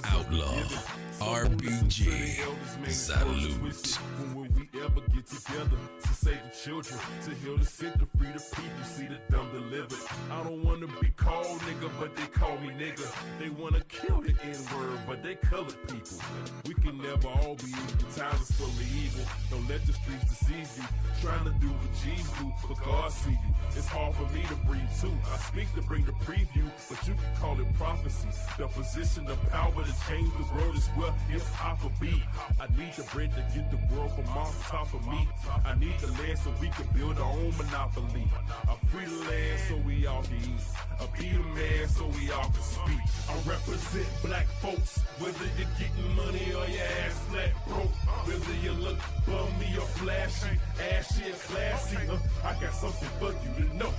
Outlaw, RPG, salute. When will we ever get together to save the children, to heal the sick, to free the people, see the dumb delivered? I don't wanna be called nigga, but they call me nigga. They wanna kill the N-word, but they colored people. We can never all be equal, times is full of evil. Don't let the streets deceive you, trying to do what G's do, but God see you. It's hard for me to breathe too. I speak to bring the preview, but you can call it prophecy. The position of power to change the world is where hip-hop will be. I need the bread to get the world from off top of me. I need the land so we can build our own monopoly. I free the land so we all can eat. I be the man so we all can speak. I represent black folks, whether you're getting money or your ass flat broke. Whether you look bummy or flashy, ashy or classy. I got something for you to know.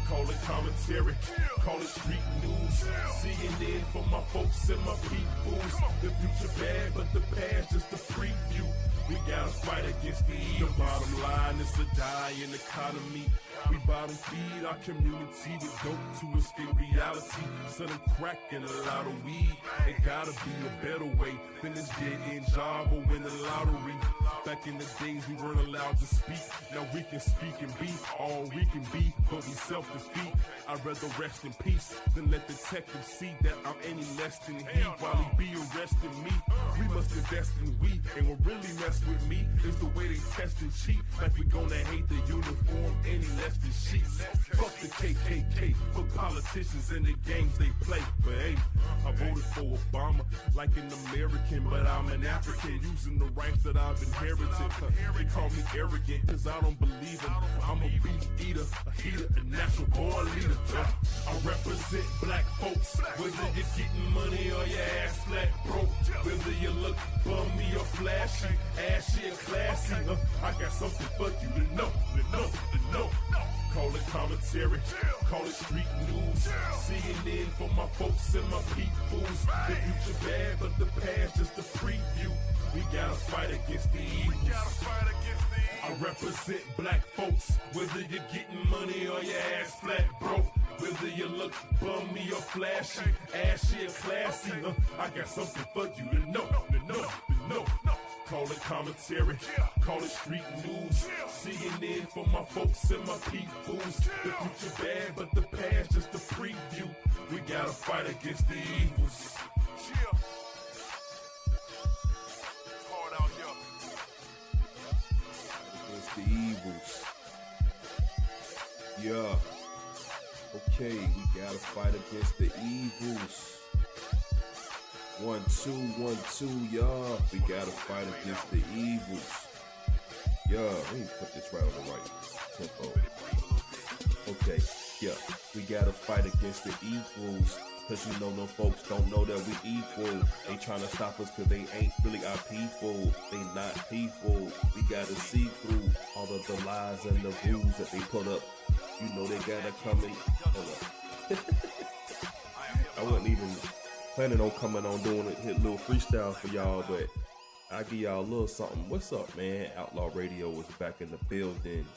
Call it commentary, call it street news. CNN for my folks and my peoples. The future bad, but the past just a preview. We gotta fight against the evil. The bottom line is a dying economy. We bottom feed our community with dope to escape reality. Selling crack and a lot of weed. It gotta be a better way than this dead-end job or win the lottery. Back in the days we weren't allowed to speak. Now we can speak and be all we can be, but we self-defeat. I'd rather rest in peace than let detectives see that I'm any less than he while he be arresting me. We must invest in we, and what really mess with me is the way they test and cheat. Like we gonna hate the uniform any less than sheets. Fuck the KKK, fuck politicians and the games they play. But hey, I voted for Obama like an American, but I'm an African using the rights that I've inherited. They call me arrogant cause I don't believe them. I'm a beef eater, a heater, a natural born leader. I represent black folks, whether you're getting money or your ass flat broke. Whether you look bummy or flashy, ashy or classy. I got something for you to know. Call it commentary, call it street news. CNN for my folks and my peoples. The future bad, but the past just a preview. We gotta fight against the evils. I represent black folks, whether you're getting money or your ass flat broke. Whether you look bummy or flashy, ashy or classy. I got something for you to know. Call it commentary, call it street news. CNN for my folks and my peoples. The future bad, but the past just a preview. We gotta fight against the evils. Against the evils. Yeah. Okay, we gotta fight against the evils. 1, 2, 1, 2, y'all. We gotta fight against the evils. Yeah, let me put this right on the right tempo. Okay, yeah. We gotta fight against the evils. Cause you know them folks don't know that we equal. They trying to stop us cause they ain't really our people. They not people. We gotta see through all of the lies and the rules that they put up. You know they gotta come and hold up. I wasn't even planning on coming on doing a little freestyle for y'all, but I give y'all a little something. What's up, man? Outlaw Radio is back in the building.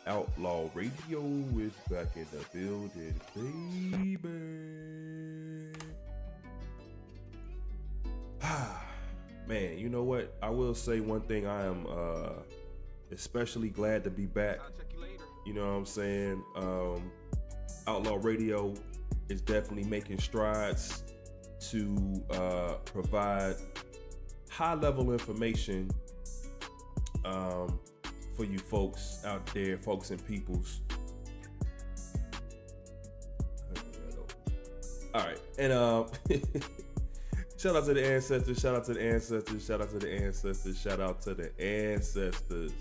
Outlaw Radio is back in the building, baby. Man, you know what? I will say one thing. I am especially glad to be back. You know what I'm saying? Outlaw Radio is definitely making strides to provide high-level information for you folks out there, folks and peoples. All right, and shout out to the ancestors, shout out to the ancestors, shout out to the ancestors, shout out to the ancestors.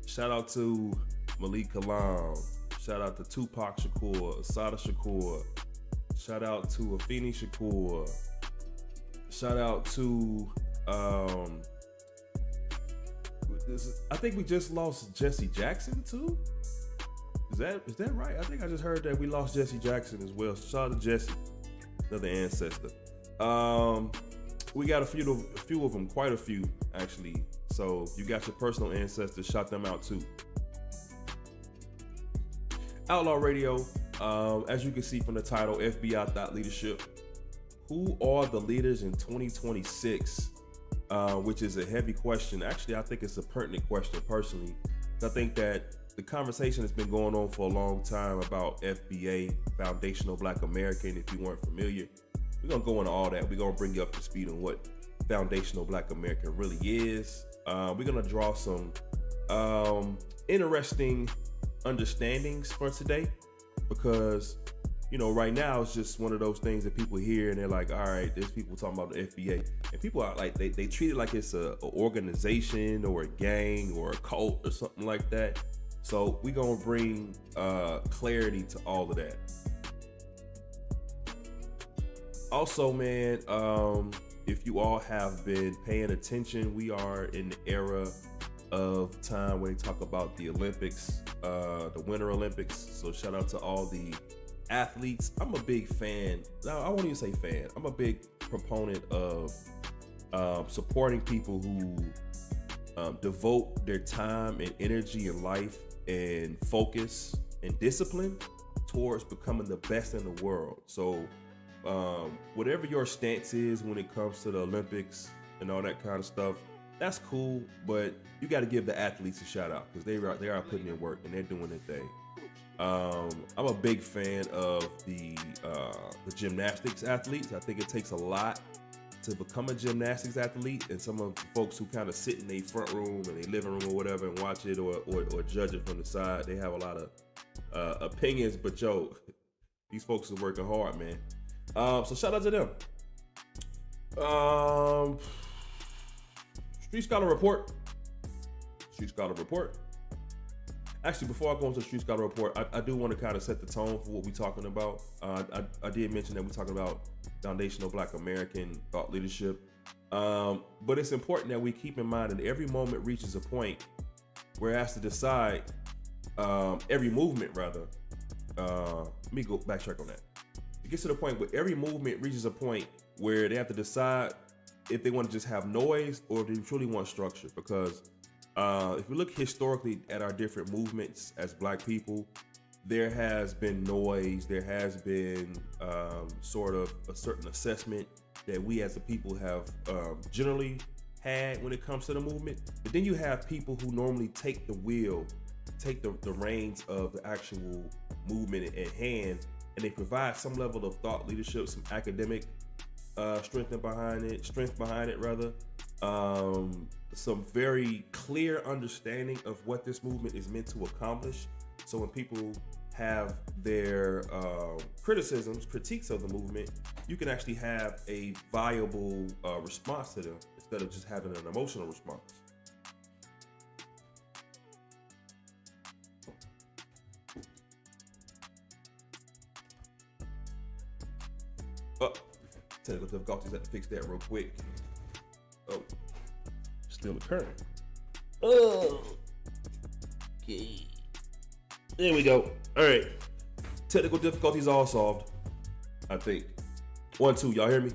Shout out to Malik Kalam, shout out to Tupac Shakur, Asada Shakur, shout out to Afeni Shakur, shout out to I think we just lost Jesse Jackson too. Is that right? I think I just heard that we lost Jesse Jackson as well. Shout out to Jesse, another ancestor. We got a few of them, quite a few actually. So if you got your personal ancestors, shout them out too. Outlaw Radio, as you can see from the title, FBI Thought Leadership. who are the leaders in 2026? Which is a heavy question. Actually, I think it's a pertinent question personally. I think that the conversation has been going on for a long time about FBA, Foundational Black American. If you weren't familiar, we're gonna go into all that. We're gonna bring you up to speed on what Foundational Black American really is. We're gonna draw some interesting understandings for today, because right now it's just one of those things that people hear and they're like, all right, there's people talking about the FBA, and people are like, they treat it like it's a organization or a gang or a cult or something like that. So we're gonna bring clarity to all of that. Also, man, if you all have been paying attention, we are in the era of time when they talk about the Olympics, the Winter Olympics. So shout out to all the athletes. I'm a big fan. No, I won't even say fan. I'm a big proponent of supporting people who devote their time and energy and life and focus and discipline towards becoming the best in the world. So whatever your stance is when it comes to the Olympics and all that kind of stuff, that's cool, but you got to give the athletes a shout out, because they are putting in work and they're doing their thing. I'm a big fan of the gymnastics athletes. I think it takes a lot to become a gymnastics athlete, and some of the folks who kind of sit in their front room and their living room or whatever and watch it or judge it from the side, they have a lot of opinions, but these folks are working hard, man. So shout out to them. Street Scholar Report. Actually, before I go into the Street Scholar Report, I do want to kind of set the tone for what we're talking about. I did mention that we're talking about foundational Black American thought leadership. But it's important that we keep in mind that every moment reaches a point where it has to decide, every movement rather, let me go backtrack on that. It gets to the point where every movement reaches a point where they have to decide if they want to just have noise or if they truly want structure. Because if we look historically at our different movements as Black people, there has been noise, there has been sort of a certain assessment that we as a people have generally had when it comes to the movement. But then you have people who normally take the wheel, take the reins of the actual movement at hand, and they provide some level of thought leadership, some academic strength behind it rather. Some very clear understanding of what this movement is meant to accomplish. So when people have their critiques of the movement, you can actually have a viable response to them instead of just having an emotional response. Technical difficulties, had to fix that real quick. Oh, still occurring. Oh, okay. There we go. All right. Technical difficulties all solved, I think. 1, 2, y'all hear me?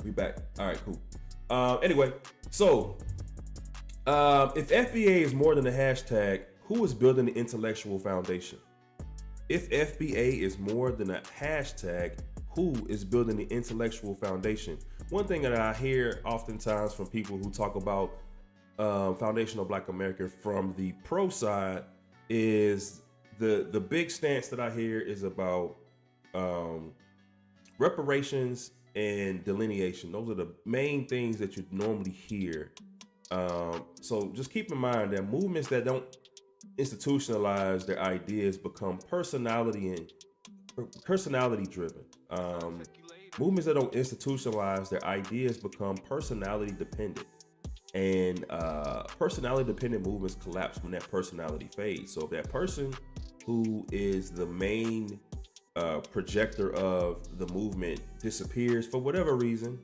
We back. All right, cool. Anyway, so if FBA is more than a hashtag, who is building the intellectual foundation? If FBA is more than a hashtag, who is building the intellectual foundation? One thing that I hear oftentimes from people who talk about foundational Black American from the pro side is the big stance that I hear is about reparations and delineation. Those are the main things that you normally hear. So just keep in mind that movements that don't institutionalize their ideas become personality driven. Movements that don't institutionalize their ideas become personality dependent, and personality dependent movements collapse when that personality fades. So if that person who is the main projector of the movement disappears for whatever reason,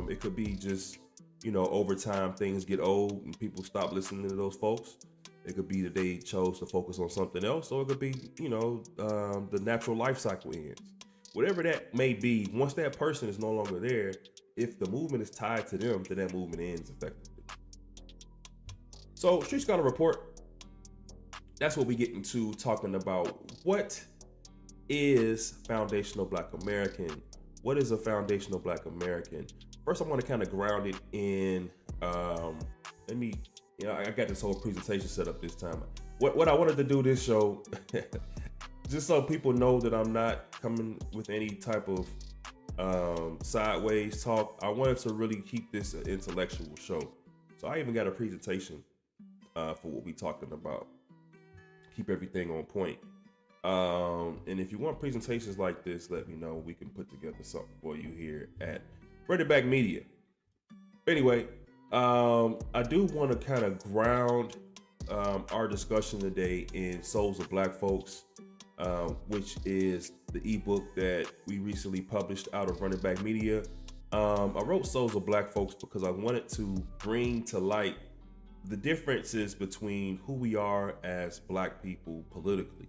it could be just, over time things get old and people stop listening to those folks. It could be that they chose to focus on something else, or it could be, the natural life cycle ends. Whatever that may be, once that person is no longer there, if the movement is tied to them, then that movement ends effectively. So, Street Scholar Report, that's what we get into talking about what is foundational Black American, what is a foundational Black American? First, I want to kind of ground it in, I got this whole presentation set up this time. What I wanted to do this show, just so people know that I'm not coming with any type of sideways talk. I wanted to really keep this an intellectual show. So I even got a presentation for what we talking about. Keep everything on point. And if you want presentations like this, let me know. We can put together something for you here at Bring It Back Media. Anyway, I do want to kind of ground our discussion today in Souls of Black Folks, which is the ebook that we recently published out of Run It Back Media. I wrote Souls of Black Folks because I wanted to bring to light the differences between who we are as Black people politically.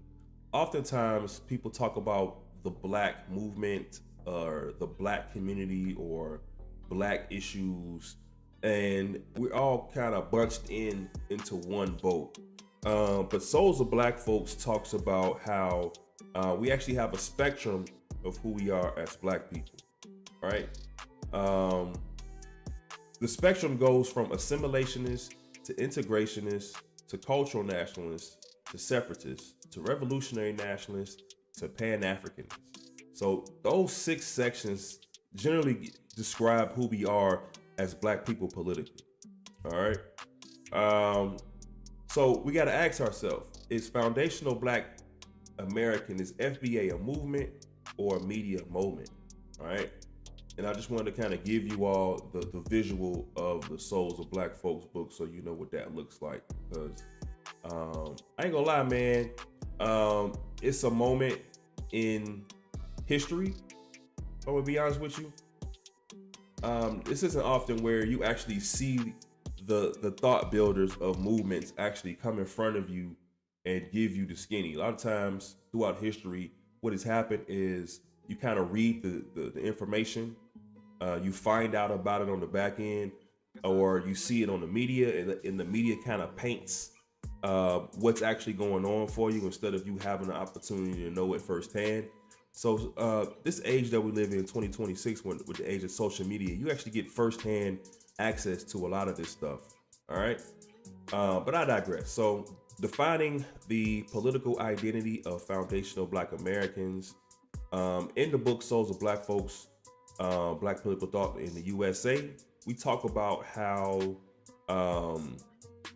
Oftentimes, people talk about the Black movement or the Black community or Black issues, and we're all kind of bunched into one boat. But Souls of Black Folks talks about how we actually have a spectrum of who we are as Black people, right? The spectrum goes from assimilationists to integrationists to cultural nationalists to separatists to revolutionary nationalists to Pan-Africanists. So those 6 sections generally describe who we are as Black people politically. All right. So we got to ask ourselves: is foundational Black American, is FBA a movement or a media moment? All right. And I just wanted to kind of give you all the visual of the Souls of Black Folks book, so you know what that looks like. Because I ain't gonna lie, man. It's a moment in history. I'm gonna be honest with you. This isn't often where you actually see the thought builders of movements actually come in front of you and give you the skinny. A lot of times throughout history, what has happened is you kind of read the information, you find out about it on the back end, or you see it on the media, and the media kind of paints what's actually going on for you instead of you having the opportunity to know it firsthand. So this age that we live in, 2026, with the age of social media, you actually get firsthand access to a lot of this stuff. All right. But I digress. So defining the political identity of foundational Black Americans, in the book Souls of Black Folks, Black Political Thought in the USA, we talk about how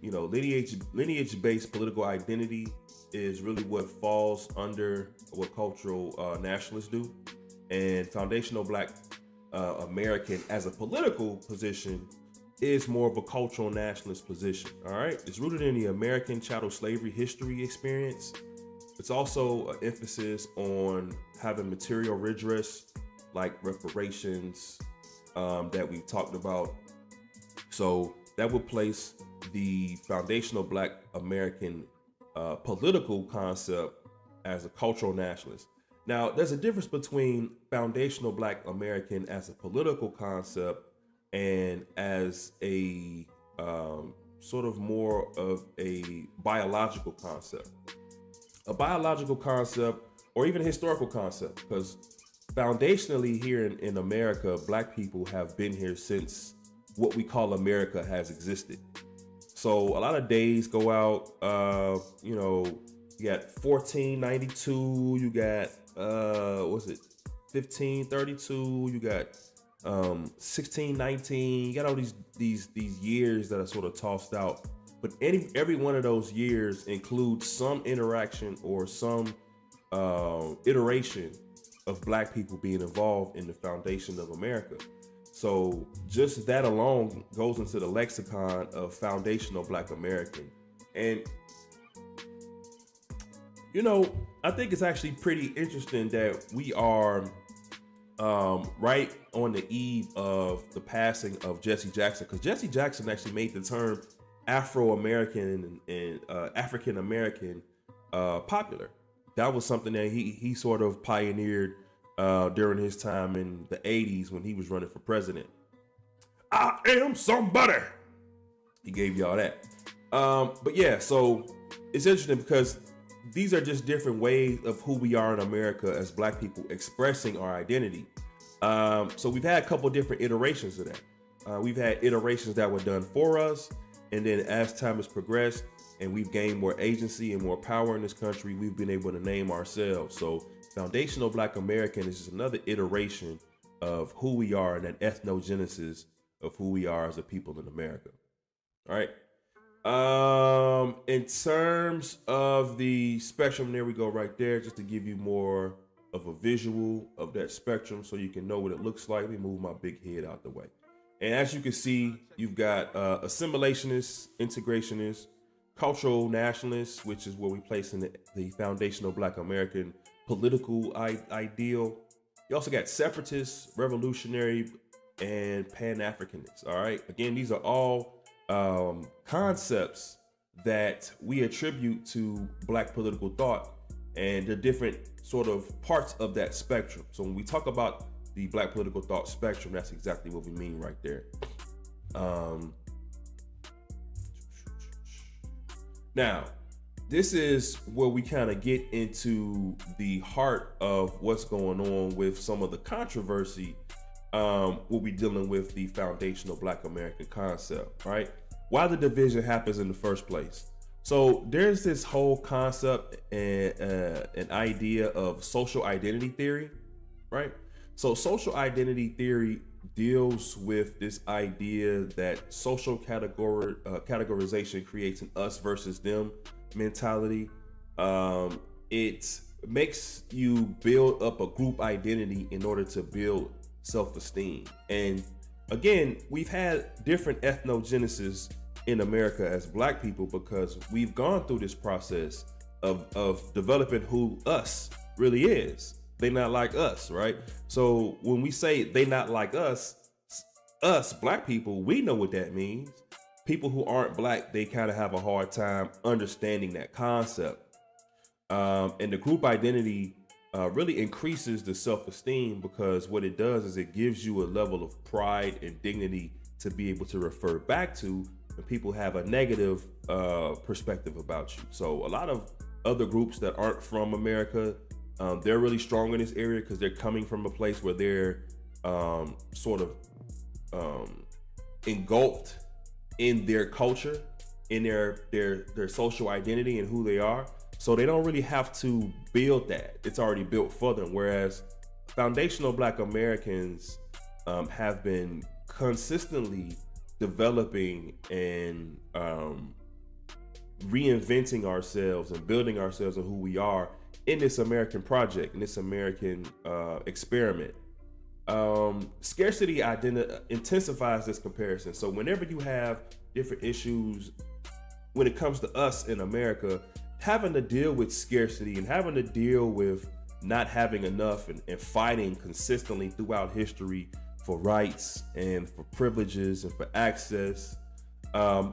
lineage-based political identity is really what falls under what cultural nationalists do, and foundational Black American as a political position is more of a cultural nationalist position. All right, it's rooted in the American chattel slavery history experience. It's also an emphasis on having material redress, like reparations, that we've talked about. So that would place the foundational Black American political concept as a cultural nationalist. Now, there's a difference between foundational Black American as a political concept and as a sort of more of a biological concept. A biological concept, or even a historical concept, because foundationally here in America, Black people have been here since what we call America has existed. So a lot of days go out, you got 1492, you got, 1532, you got 1619, you got all these years that are sort of tossed out. But every one of those years includes some interaction or some iteration of Black people being involved in the foundation of America. So just that alone goes into the lexicon of foundational Black American. And, I think it's actually pretty interesting that we are right on the eve of the passing of Jesse Jackson, because Jesse Jackson actually made the term Afro-American and African-American popular. That was something that he sort of pioneered during his time in the 80s when he was running for president. I am somebody. He gave y'all that. But yeah, so it's interesting because these are just different ways of who we are in America as Black people expressing our identity. So we've had a couple different iterations of that. We've had iterations that were done for us, and then as time has progressed and we've gained more agency and more power in this country, we've been able to name ourselves. So foundational Black American is just another iteration of who we are and that ethnogenesis of who we are as a people in America. All right. In terms of the spectrum, there we go right there, just to give you more of a visual of that spectrum so you can know what it looks like. Let me move my big head out the way. And as you can see, you've got assimilationists, integrationists, cultural nationalists, which is where we place in the foundational Black American political ideal. You also got separatists, revolutionary, and Pan-Africanists. All right. Again, these are all concepts that we attribute to Black political thought and the different sort of parts of that spectrum. So when we talk about the Black political thought spectrum, that's exactly what we mean right there. Now, this is where we kind of get into the heart of what's going on with some of the controversy we'll be dealing with the foundational Black American concept, right? Why the division happens in the first place. So there's this whole concept and an idea of social identity theory, right? So social identity theory deals with this idea that social categorization creates an us versus them mentality. It makes you build up a group identity in order to build self-esteem. And again, we've had different ethnogenesis in America as Black people because we've gone through this process of developing who us really is. They not like us, right? So when we say they not like us Black people, we know what that means. People who aren't Black, they kind of have a hard time understanding that concept. And the group identity really increases the self-esteem because what it does is it gives you a level of pride and dignity to be able to refer back to when people have a negative perspective about you. So a lot of other groups that aren't from America, they're really strong in this area because they're coming from a place where they're sort of engulfed in their culture, in their social identity and who they are. So they don't really have to build that. It's already built for them. Whereas foundational Black Americans have been consistently developing and reinventing ourselves and building ourselves and who we are in this American project, in this American experiment. Scarcity intensifies this comparison. So whenever you have different issues, when it comes to us in America, having to deal with scarcity and having to deal with not having enough and fighting consistently throughout history for rights and for privileges and for access,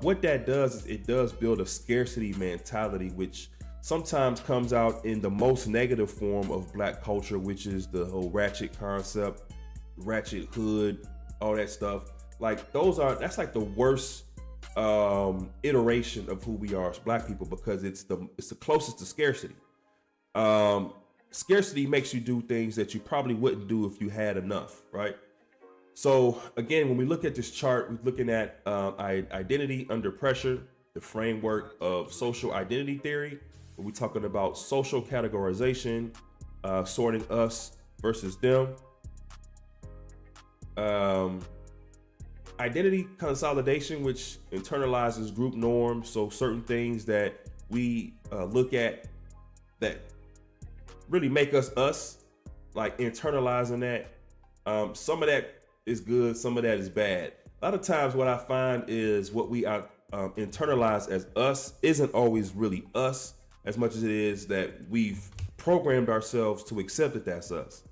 what that does is it does build a scarcity mentality, which sometimes comes out in the most negative form of Black culture, which is the whole ratchet concept, ratchet hood, all that stuff. Like that's like the worst iteration of who we are as Black people because it's the closest to scarcity. Scarcity makes you do things that you probably wouldn't do if you had enough, right? So again, when we look at this chart, we're looking at identity under pressure, the framework of social identity theory. We're talking about social categorization, sorting us versus them. Identity consolidation, which internalizes group norms. So certain things that we look at that really make us, like internalizing that. Some of that is good, some of that is bad. A lot of times what I find is what we internalize as us isn't always really us as much as it is that we've programmed ourselves to accept that that's us.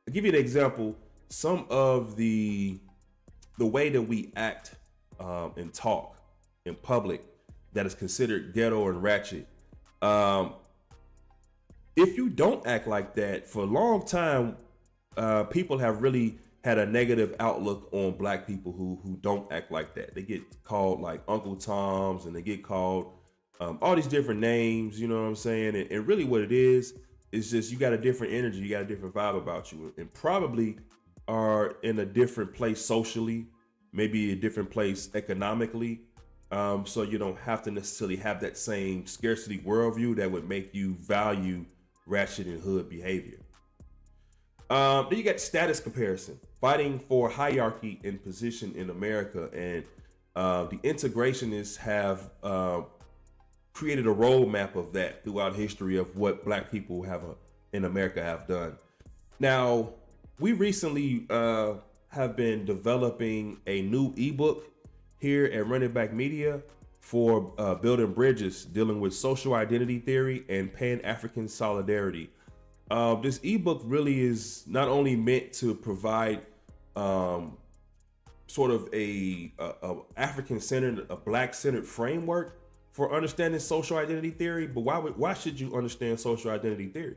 I'll give you an example. Some of the way that we act and talk in public that is considered ghetto and ratchet. If you don't act like that for a long time, people have really had a negative outlook on Black people who don't act like that. They get called like Uncle Toms and they get called all these different names, you know what I'm saying? And really what it is just you got a different energy, you got a different vibe about you. And probably are in a different place socially, maybe a different place economically. So you don't have to necessarily have that same scarcity worldview that would make you value ratchet and hood behavior. Then you got status comparison, fighting for hierarchy and position in America, and the integrationists have created a roadmap of that throughout history of what Black people in America have done. Now, we recently have been developing a new ebook here at Running Back Media for building bridges, dealing with social identity theory and Pan-African solidarity. This ebook really is not only meant to provide sort of a African-centered, a Black-centered framework for understanding social identity theory, but why should you understand social identity theory?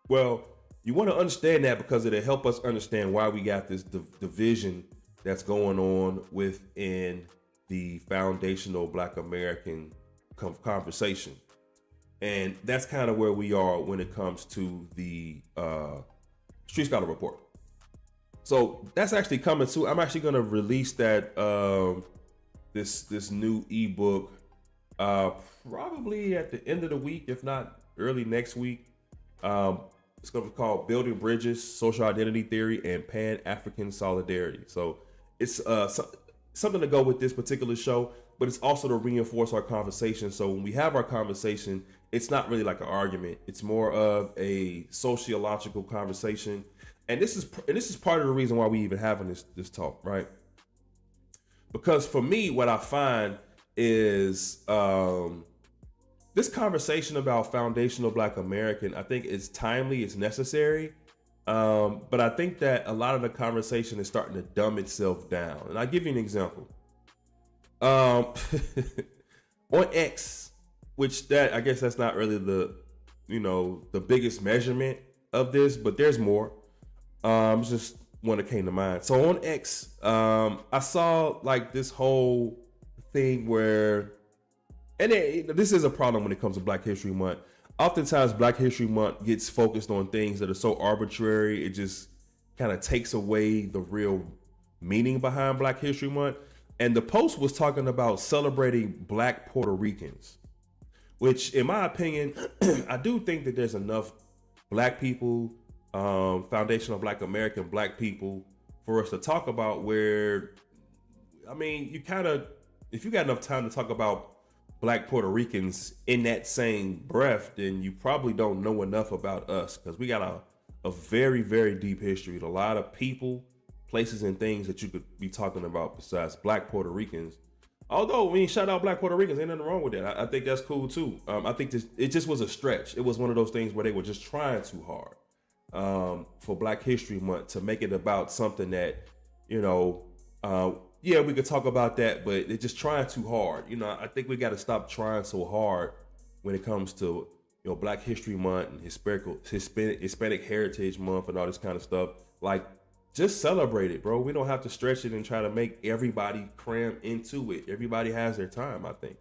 Well, you want to understand that because it'll help us understand why we got this division that's going on within the foundational Black American conversation. And that's kind of where we are when it comes to the Street Scholar Report. So that's actually coming soon. I'm actually going to release that this new ebook probably at the end of the week, if not early next week. It's going to be called Building Bridges, Social Identity Theory, and Pan-African Solidarity. So it's something to go with this particular show, but it's also to reinforce our conversation. So when we have our conversation, it's not really like an argument. It's more of a sociological conversation. And this is part of the reason why we even having this talk, right? Because for me, what I find is this conversation about foundational Black American, I think it's timely, it's necessary. But I think that a lot of the conversation is starting to dumb itself down. And I'll give you an example. On X, which I guess that's not really the biggest measurement of this, but there's more. Just one that came to mind. So on X, I saw like this whole thing where, and this is a problem when it comes to Black History Month. Oftentimes Black History Month gets focused on things that are so arbitrary, it just kind of takes away the real meaning behind Black History Month. And the post was talking about celebrating Black Puerto Ricans, which in my opinion, I do think that there's enough Black people, foundational Black American Black people for us to talk about where, I mean, if you got enough time to talk about Black Puerto Ricans in that same breath, then you probably don't know enough about us, because we got a very, very deep history with a lot of people, places, and things that you could be talking about besides Black Puerto Ricans. Although we shout out Black Puerto Ricans, ain't nothing wrong with that. I think that's cool too. I think it just was a stretch. It was one of those things where they were just trying too hard for Black History Month to make it about something that, yeah, we could talk about that, but they're just trying too hard. I think we got to stop trying so hard when it comes to, Black History Month and Hispanic Heritage Month and all this kind of stuff. Like, just celebrate it, bro. We don't have to stretch it and try to make everybody cram into it. Everybody has their time, I think,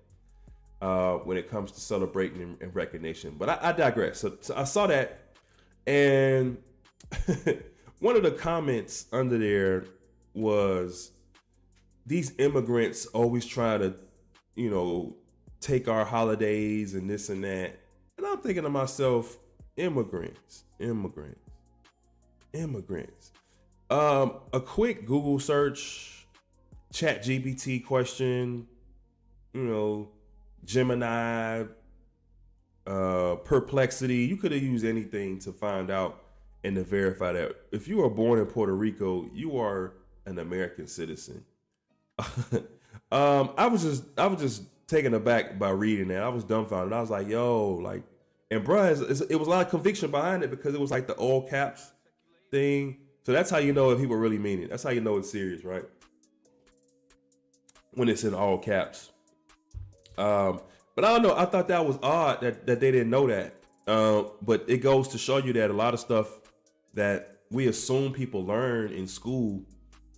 when it comes to celebrating and recognition. But I digress. So I saw that, and one of the comments under there was, these immigrants always try to, take our holidays and this and that. And I'm thinking to myself, immigrants. A quick Google search, ChatGPT question, Gemini, Perplexity. You could have used anything to find out and to verify that if you are born in Puerto Rico, you are an American citizen. I was just taken aback by reading that. I was dumbfounded. I was like, yo, and bruh, it was a lot of conviction behind it, because it was like the all caps thing. So that's how you know if people really mean it. That's how you know it's serious, right? When it's in all caps. But I don't know. I thought that was odd that they didn't know that. But it goes to show you that a lot of stuff that we assume people learn in school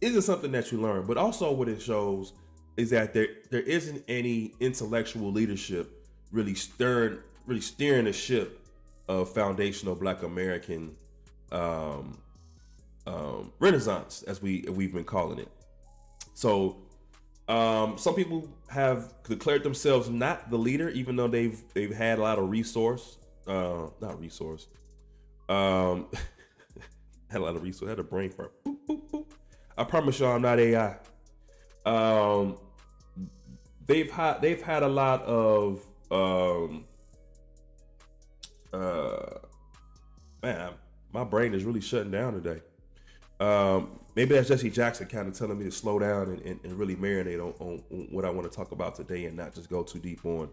isn't something that you learn. But also what it shows is that there isn't any intellectual leadership really steering the ship of foundational Black American renaissance, as we've been calling it. So some people have declared themselves not the leader, even though they've had a lot of not resource. Had a lot of resource. Had a brain fart. Boop, boop, boop. I promise y'all, I'm not AI. They've had a lot of man, my brain is really shutting down today. Maybe that's Jesse Jackson kind of telling me to slow down and really marinate on what I want to talk about today and not just go too deep on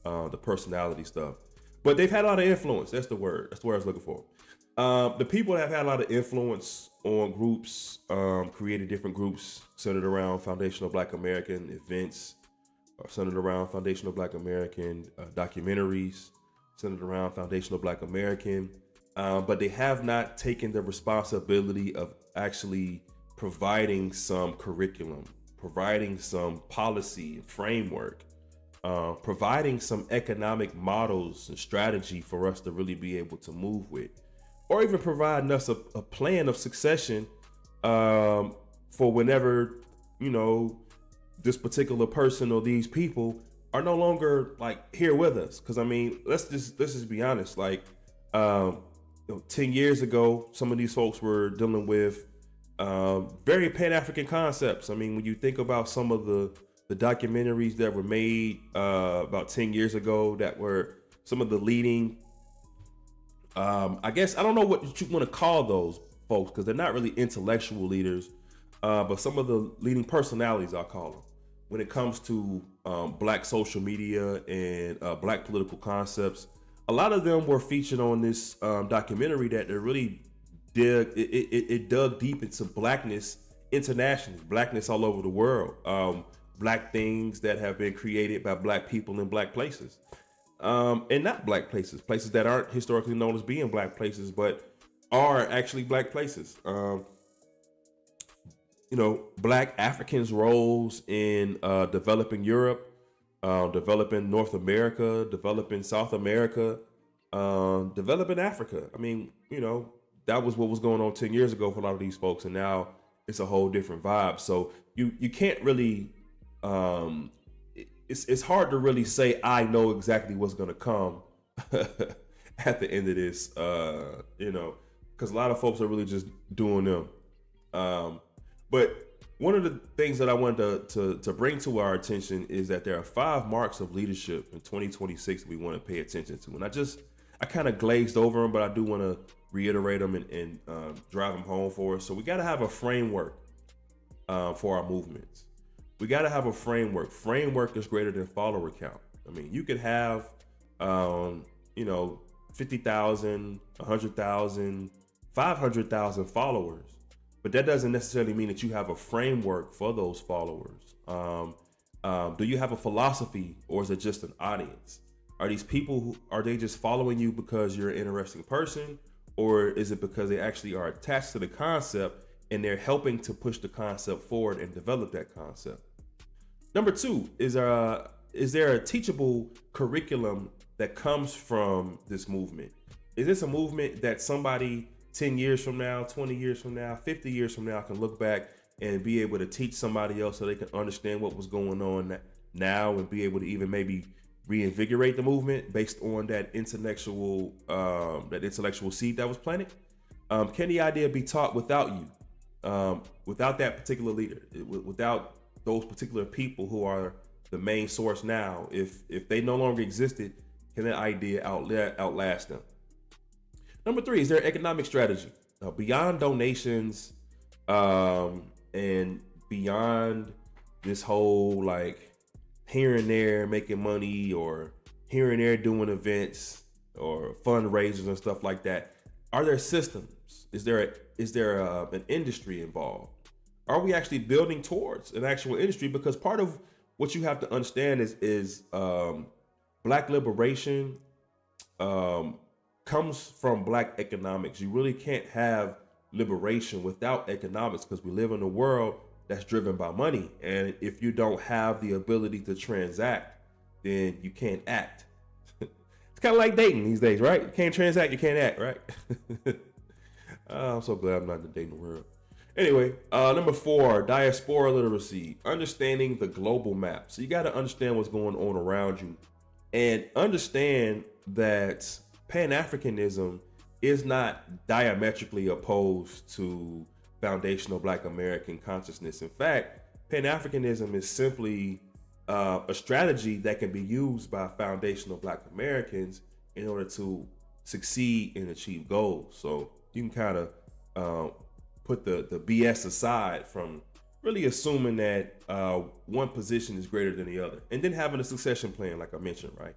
the personality stuff. But they've had a lot of influence. That's the word. That's the word I was looking for. The people that have had a lot of influence on groups, created different groups centered around foundational Black American events, centered around foundational Black American documentaries, centered around foundational Black American, but they have not taken the responsibility of actually providing some curriculum, providing some policy and framework, providing some economic models and strategy for us to really be able to move with, or even providing us a plan of succession for whenever, this particular person or these people are no longer like here with us. Because I mean, let's just be honest. Like 10 years ago, some of these folks were dealing with very Pan-African concepts. I mean, when you think about some of the documentaries that were made about 10 years ago, that were some of the leading, I guess, I don't know what you want to call those folks, because they're not really intellectual leaders, but some of the leading personalities, I'll call them, when it comes to Black social media and Black political concepts. A lot of them were featured on this documentary that they really dug deep into Blackness internationally, Blackness all over the world, Black things that have been created by Black people in Black places, and not Black places that aren't historically known as being Black places, but are actually Black places. Black Africans' roles in developing Europe, developing North America, developing South America, developing Africa. I mean, that was what was going on 10 years ago for a lot of these folks, and now it's a whole different vibe. So you can't really, it's hard to really say I know exactly what's going to come at the end of this, because a lot of folks are really just doing them. But one of the things that I wanted to bring to our attention is that there are 5 marks of leadership in 2026 that we want to pay attention to. And I kind of glazed over them, but I do want to reiterate them and drive them home for us. So we got to have a framework for our movements. We got to have a framework. Framework is greater than follower count. I mean, you could have, 50,000, 100,000, 500,000 followers, but that doesn't necessarily mean that you have a framework for those followers. Do you have a philosophy, or is it just an audience? Are these people, are they just following you because you're an interesting person, or is it because they actually are attached to the concept and they're helping to push the concept forward and develop that concept? Number 2, is there a teachable curriculum that comes from this movement? Is this a movement that somebody 10 years from now, 20 years from now, 50 years from now can look back and be able to teach somebody else so they can understand what was going on now and be able to even maybe reinvigorate the movement based on that intellectual seed that was planted? Can the idea be taught without you, without that particular leader, without those particular people who are the main source now? If they no longer existed, can that idea outlast them? Number 3, is there economic strategy beyond donations and beyond this whole like here and there making money, or here and there doing events or fundraisers and stuff like that? Are there systems? Is there an industry involved? Are we actually building towards an actual industry? Because part of what you have to understand is Black liberation comes from Black economics. You really can't have liberation without economics, because we live in a world that's driven by money. And if you don't have the ability to transact, then you can't act. It's kind of like dating these days, right? You can't transact, you can't act, right? I'm so glad I'm not in the dating world. Anyway, number 4, diaspora literacy, understanding the global map. So you got to understand what's going on around you and understand that Pan-Africanism is not diametrically opposed to foundational Black American consciousness. In fact, Pan-Africanism is simply a strategy that can be used by foundational Black Americans in order to succeed and achieve goals. So you can kind of put the BS aside from really assuming that one position is greater than the other, and then having a succession plan, like I mentioned, right?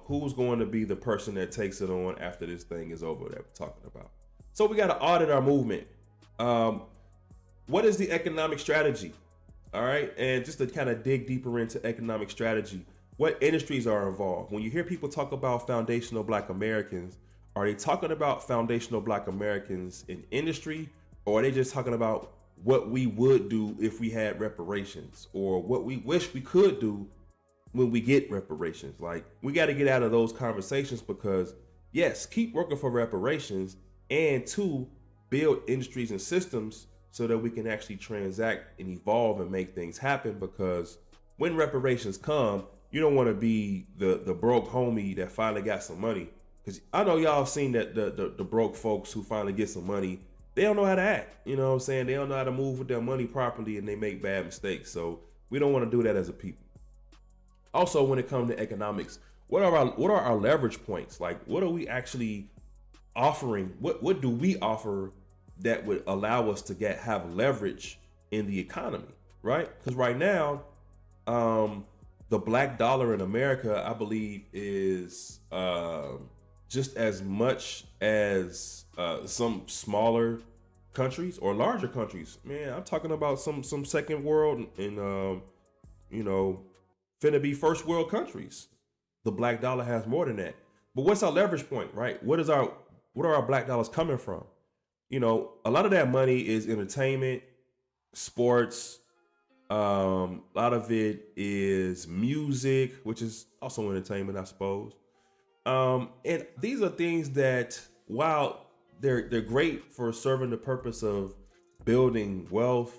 Who's going to be the person that takes it on after this thing is over that we're talking about? So we got to audit our movement. What is the economic strategy? All right, and just to kind of dig deeper into economic strategy, what industries are involved? When you hear people talk about foundational Black Americans, are they talking about foundational Black Americans in industry, or are they just talking about what we would do if we had reparations, or what we wish we could do when we get reparations? Like, we got to get out of those conversations, because yes, keep working for reparations, and 2, build industries and systems so that we can actually transact and evolve and make things happen. Because when reparations come, you don't want to be the broke homie that finally got some money. Because I know y'all seen that the broke folks who finally get some money, they don't know how to act. You know what I'm saying? They don't know how to move with their money properly, and they make bad mistakes. So we don't want to do that as a people. Also, when it comes to economics, what are our leverage points? Like, what are we actually offering? What do we offer that would allow us to have leverage in the economy, right? Because right now, the Black dollar in America, I believe, is just as much as some smaller countries or larger countries. Man, I'm talking about some second world and finna be first world countries. The Black dollar has more than that. But what's our leverage point, right? What are our Black dollars coming from? A lot of that money is entertainment, sports. A lot of it is music, which is also entertainment, I suppose. And these are things that, while they're great for serving the purpose of building wealth,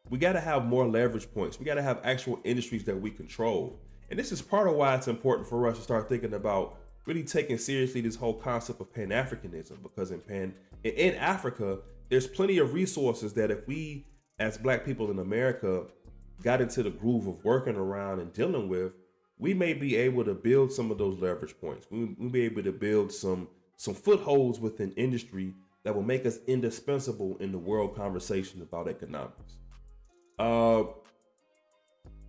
we got to have more leverage points. We got to have actual industries that we control. And this is part of why it's important for us to start thinking about really taking seriously this whole concept of Pan-Africanism, because in Africa, there's plenty of resources that if we, as Black people in America, got into the groove of working around and dealing with, we may be able to build some of those leverage points. We'll be able to build some footholds within industry that will make us indispensable in the world conversation about economics.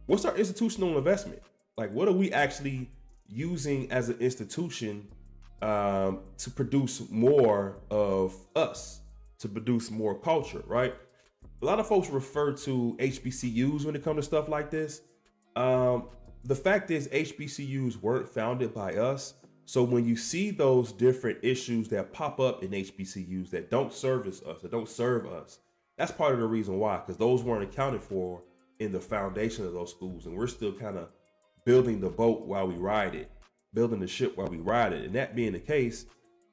What's our institutional investment? Like, what are we actually using as an institution to produce more of us, to produce more culture, right? A lot of folks refer to HBCUs when it comes to stuff like this. The fact is, HBCUs weren't founded by us. So when you see those different issues that pop up in HBCUs that don't service us, that don't serve us, that's part of the reason why, because those weren't accounted for in the foundation of those schools. And we're still kind of building the boat while we ride it, building the ship while we ride it. And that being the case,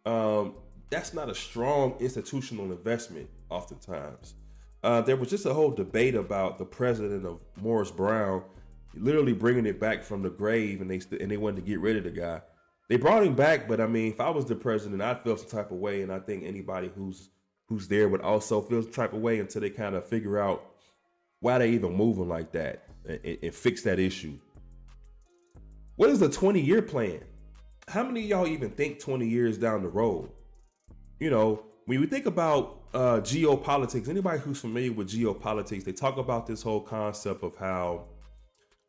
that's not a strong institutional investment oftentimes. There was just a whole debate about the president of Morris Brown literally bringing it back from the grave, and they wanted to get rid of the guy. They brought him back, but I mean, if I was the president, I'd feel some type of way, and I think anybody who's there would also feel some type of way until they kind of figure out why they even moving like that and fix that issue. What is the 20-year plan? How many of y'all even think 20 years down the road? When we think about geopolitics, anybody who's familiar with geopolitics, they talk about this whole concept of how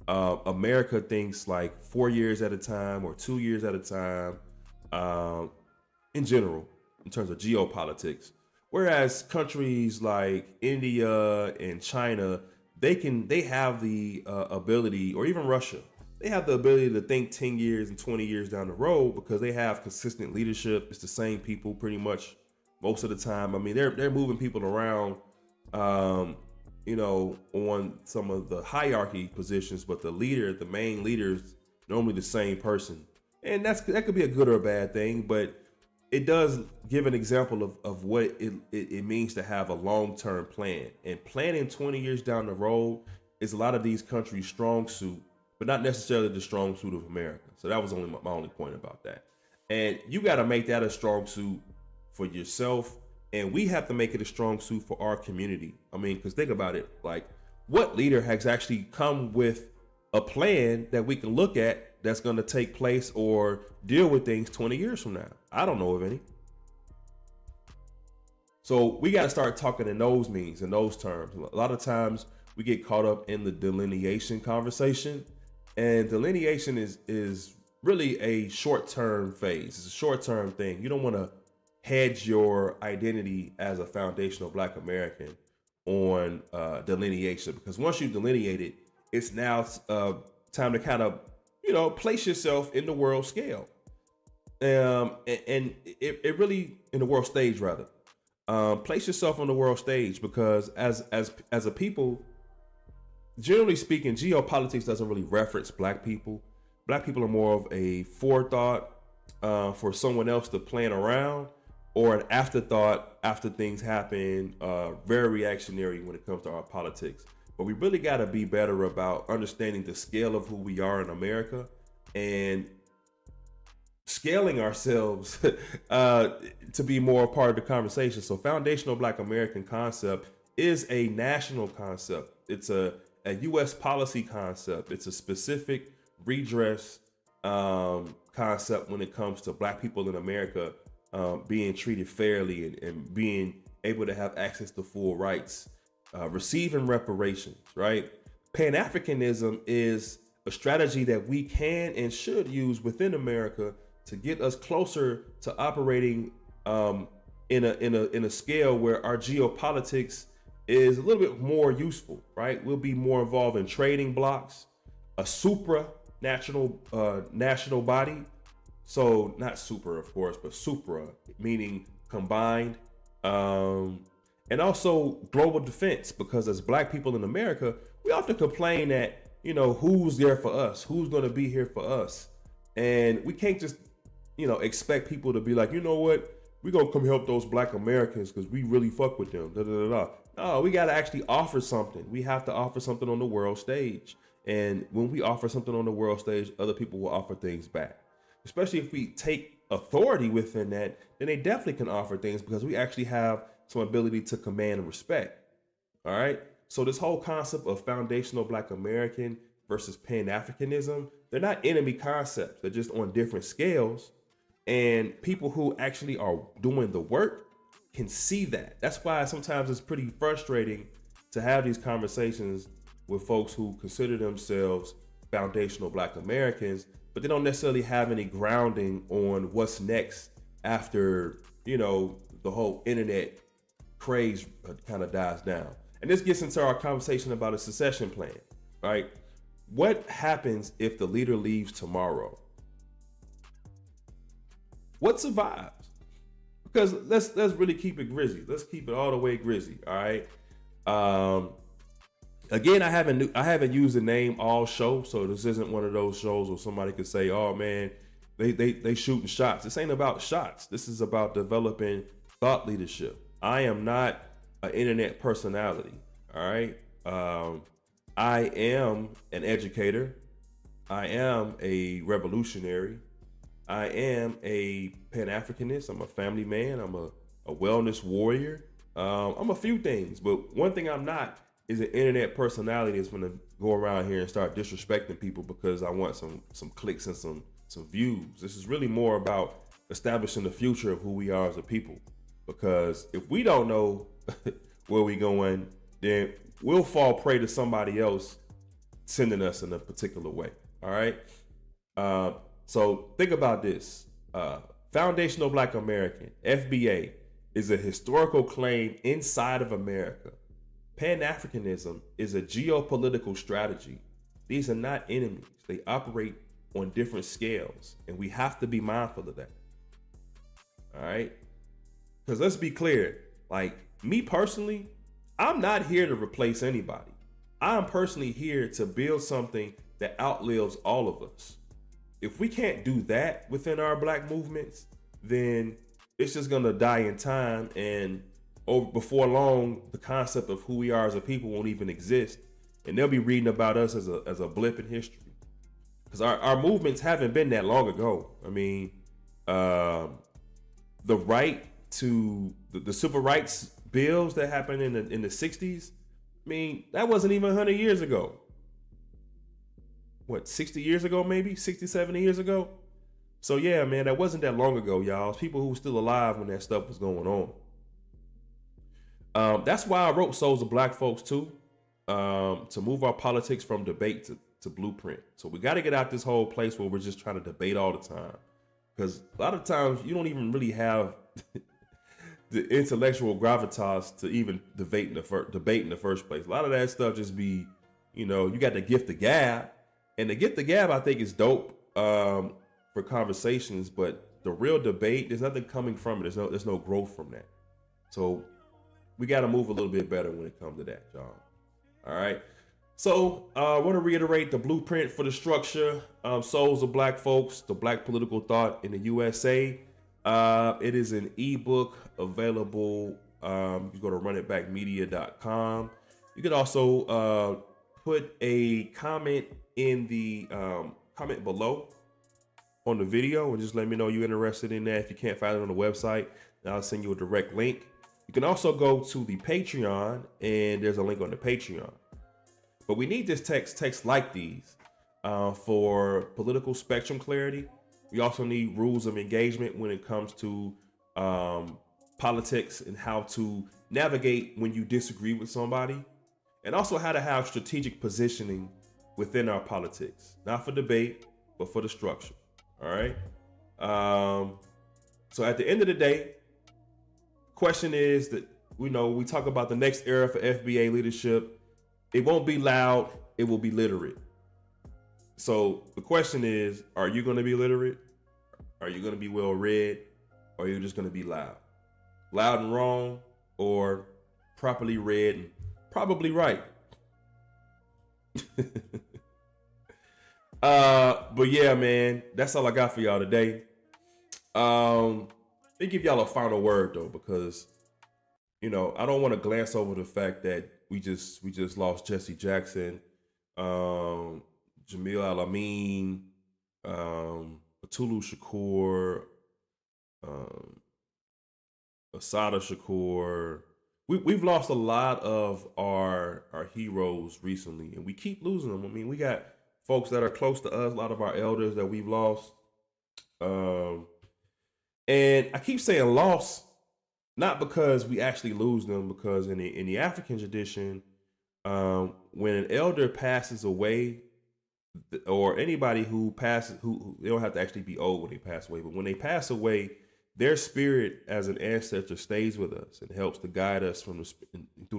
America thinks like 4 years at a time or 2 years at a time, in general, in terms of geopolitics. Whereas countries like India and China, they have the ability, or even Russia, they have the ability to think 10 years and 20 years down the road, because they have consistent leadership. It's the same people pretty much most of the time. I mean, they're moving people around, on some of the hierarchy positions, but the main leader is normally the same person. And that could be a good or a bad thing, but it does give an example of what it means to have a long-term plan. And planning 20 years down the road is a lot of these countries' strong suit, but not necessarily the strong suit of America. So that was only my only point about that. And you got to make that a strong suit for yourself. And we have to make it a strong suit for our community. I mean, because think about it, like, what leader has actually come with a plan that we can look at that's going to take place or deal with things 20 years from now? I don't know of any. So we got to start talking in those means, in those terms. A lot of times we get caught up in the delineation conversation, and delineation is really a short-term phase. It's a short-term thing. You don't want to hedge your identity as a foundational Black American on delineation, because once you delineate it, it's now time to kind of, place yourself in the world scale. And it really, in the world stage rather, place yourself on the world stage, because as a people, generally speaking, geopolitics doesn't really reference Black people. Black people are more of a forethought for someone else to plan around, or an afterthought after things happen, very reactionary when it comes to our politics. But we really got to be better about understanding the scale of who we are in America and scaling ourselves to be more a part of the conversation. So foundational Black American concept is a national concept. It's a U.S. policy concept. It's a specific redress concept when it comes to Black people in America being treated fairly and being able to have access to full rights, receiving reparations, right? Pan-Africanism is a strategy that we can and should use within America to get us closer to operating in a scale where our geopolitics is a little bit more useful, right? We'll be more involved in trading blocks, a supranational national body. So not super, of course, but supra, meaning combined, and also global defense, because as Black people in America, we often complain that, who's there for us, who's going to be here for us. And we can't just, expect people to be like, you know what, we're going to come help those Black Americans because we really fuck with them. Da, da, da, da. No, we got to actually offer something. We have to offer something on the world stage. And when we offer something on the world stage, other people will offer things back. Especially if we take authority within that, then they definitely can offer things, because we actually have some ability to command and respect. All right. So this whole concept of foundational Black American versus Pan-Africanism, they're not enemy concepts. They're just on different scales. And people who actually are doing the work can see that. That's why sometimes it's pretty frustrating to have these conversations with folks who consider themselves foundational Black Americans, but they don't necessarily have any grounding on what's next after, the whole internet craze kind of dies down. And this gets into our conversation about a succession plan, right? What happens if the leader leaves tomorrow? What survives? Because let's really keep it grizzy. Let's keep it all the way grizzy, all right? Again, I haven't used the name all show, so this isn't one of those shows where somebody could say, "Oh man, they shooting shots." This ain't about shots. This is about developing thought leadership. I am not an internet personality. All right. I am an educator. I am a revolutionary. I am a Pan-Africanist. I'm a family man. I'm a wellness warrior. I'm a few things, but one thing I'm not is an internet personality that's going to go around here and start disrespecting people because I want some clicks and some views. This is really more about establishing the future of who we are as a people. Because if we don't know where we're going, then we'll fall prey to somebody else sending us in a particular way. All right. So think about this. Foundational Black American, FBA, is a historical claim inside of America. Pan-Africanism is a geopolitical strategy. These are not enemies. They operate on different scales, and we have to be mindful of that. All right? Because let's be clear, like me personally, I'm not here to replace anybody. I'm personally here to build something that outlives all of us. If we can't do that within our Black movements, then it's just gonna die in time, and before long, the concept of who we are as a people won't even exist, and they'll be reading about us as a blip in history. Because our movements haven't been that long ago. I mean, the right to the civil rights bills that happened in the 60s, I mean, that wasn't even 100 years ago. What, 60 years ago, maybe 60, 70 years ago? So yeah, man, that wasn't that long ago, y'all. It's people who were still alive when that stuff was going on. That's why I wrote Souls of Black Folks too, to move our politics from debate to blueprint. So we got to get out this whole place where we're just trying to debate all the time, because a lot of times you don't even really have the intellectual gravitas to even debate in the first place. A lot of that stuff just be, you got the gift of gab, and the gift of gab I think is dope for conversations, but the real debate, there's nothing coming from it. There's no growth from that. So we got to move a little bit better when it comes to that, y'all. All right. So I want to reiterate the blueprint for the structure. Souls of Black Folks, the Black Political Thought in the USA. It is an ebook available. You go to runitbackmedia.com. You can also put a comment in the comment below on the video and just let me know you're interested in that. If you can't find it on the website, then I'll send you a direct link. You can also go to the Patreon, and there's a link on the Patreon. But we need this text like these for political spectrum clarity. We also need rules of engagement when it comes to politics and how to navigate when you disagree with somebody, and also how to have strategic positioning within our politics, not for debate, but for the structure. All right. So at the end of the day, question is that, we talk about the next era for FBA leadership. It won't be loud. It will be literate. So the question is, are you going to be literate? Are you going to be well read? Or are you just going to be loud? Loud and wrong, or properly read and probably right? But yeah, man, that's all I got for y'all today. Let me give y'all a final word though, because I don't want to glance over the fact that we just lost Jesse Jackson, Jamil Al-Amin, Atulu Shakur, Asada Shakur. We've lost a lot of our heroes recently, and we keep losing them. I mean, we got folks that are close to us, a lot of our elders that we've lost. And I keep saying lost, not because we actually lose them, because in the African tradition, when an elder passes away, or anybody who passes, who they don't have to actually be old when they pass away, but when they pass away, their spirit as an ancestor stays with us and helps to guide us through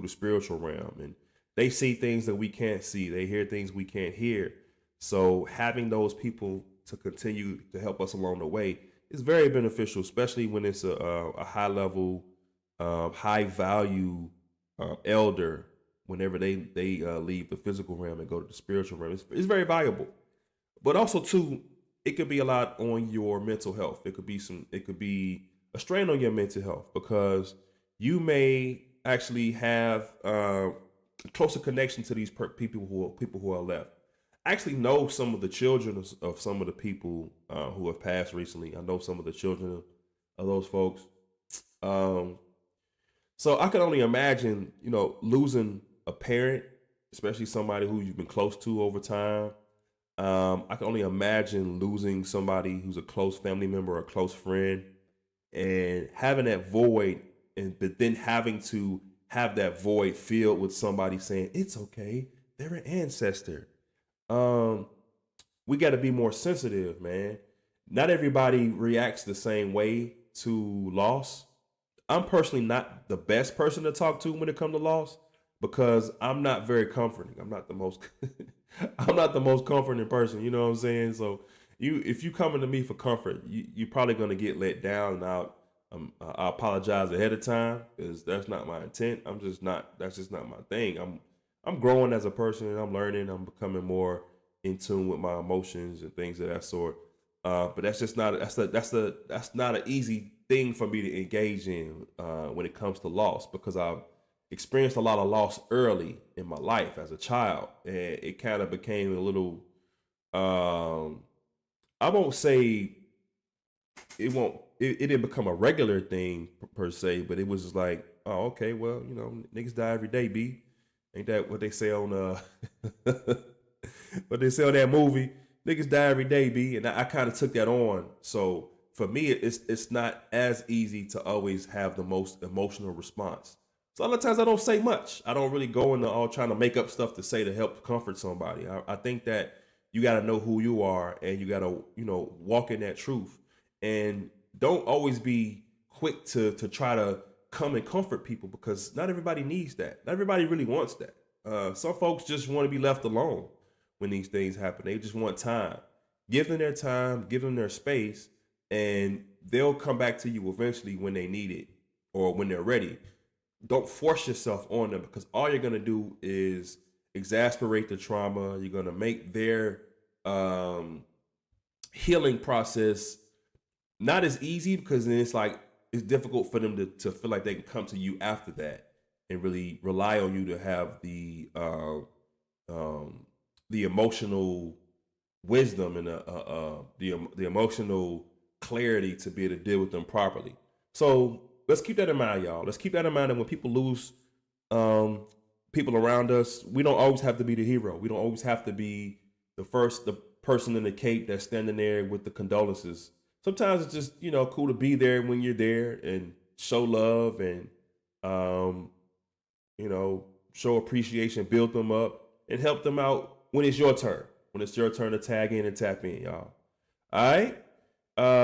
the spiritual realm. And they see things that we can't see. They hear things we can't hear. So having those people to continue to help us along the way is very beneficial, especially when it's a high level, high value elder. Whenever they leave the physical realm and go to the spiritual realm, it's very valuable. But also too, it could be a lot on your mental health. It could be a strain on your mental health, because you may actually have a closer connection to these people who are left. I actually know some of the children of some of the people who have passed recently. I know some of the children of those folks. So I can only imagine, losing a parent, especially somebody who you've been close to over time. I can only imagine losing somebody who's a close family member or a close friend, and having that void, but then having to have that void filled with somebody saying, it's okay, they're an ancestor. We got to be more sensitive, man. Not everybody reacts the same way to loss. I'm personally not the best person to talk to when it comes to loss, because I'm not very comforting. I'm not the most comforting person. You know what I'm saying? So if you coming to me for comfort, you're probably going to get let down. And I apologize ahead of time, because that's not my intent. That's just not my thing. I'm growing as a person, and I'm learning. I'm becoming more in tune with my emotions and things of that sort. But that's just not an easy thing for me to engage in when it comes to loss, because I've experienced a lot of loss early in my life as a child, and it kind of became a little. I won't say it won't. It didn't become a regular thing per se, but it was just like, oh, okay, well, niggas die every day, B. Ain't that what they say on what they say on that movie? Niggas die every day, B. And I kind of took that on. So for me, it's not as easy to always have the most emotional response. So a lot of times I don't say much. I don't really go into all trying to make up stuff to say to help comfort somebody. I think that you got to know who you are, and you got to, walk in that truth, and don't always be quick to try to come and comfort people, because not everybody needs that. Not everybody really wants that. Some folks just want to be left alone when these things happen. They just want time. Give them their time, give them their space, and they'll come back to you eventually when they need it or when they're ready. Don't force yourself on them, because all you're going to do is exasperate the trauma. You're going to make their healing process not as easy, because then it's difficult for them to feel like they can come to you after that and really rely on you to have the emotional wisdom and the emotional clarity to be able to deal with them properly. So let's keep that in mind, y'all. Let's keep that in mind that when people lose people around us, we don't always have to be the hero. We don't always have to be the person in the cape that's standing there with the condolences. Sometimes it's just, cool to be there when you're there and show love and, show appreciation, build them up, and help them out when it's your turn. When it's your turn to tag in and tap in, y'all. All right?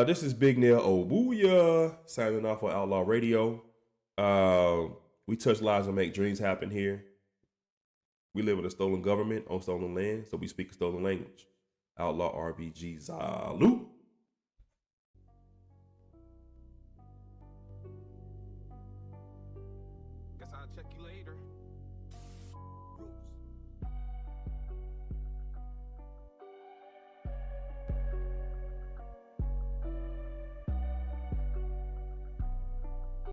This is Big Nel Obuya signing off on Outlaw Radio. We touch lives and make dreams happen here. We live in a stolen government on stolen land, so we speak a stolen language. Outlaw RBG Salute.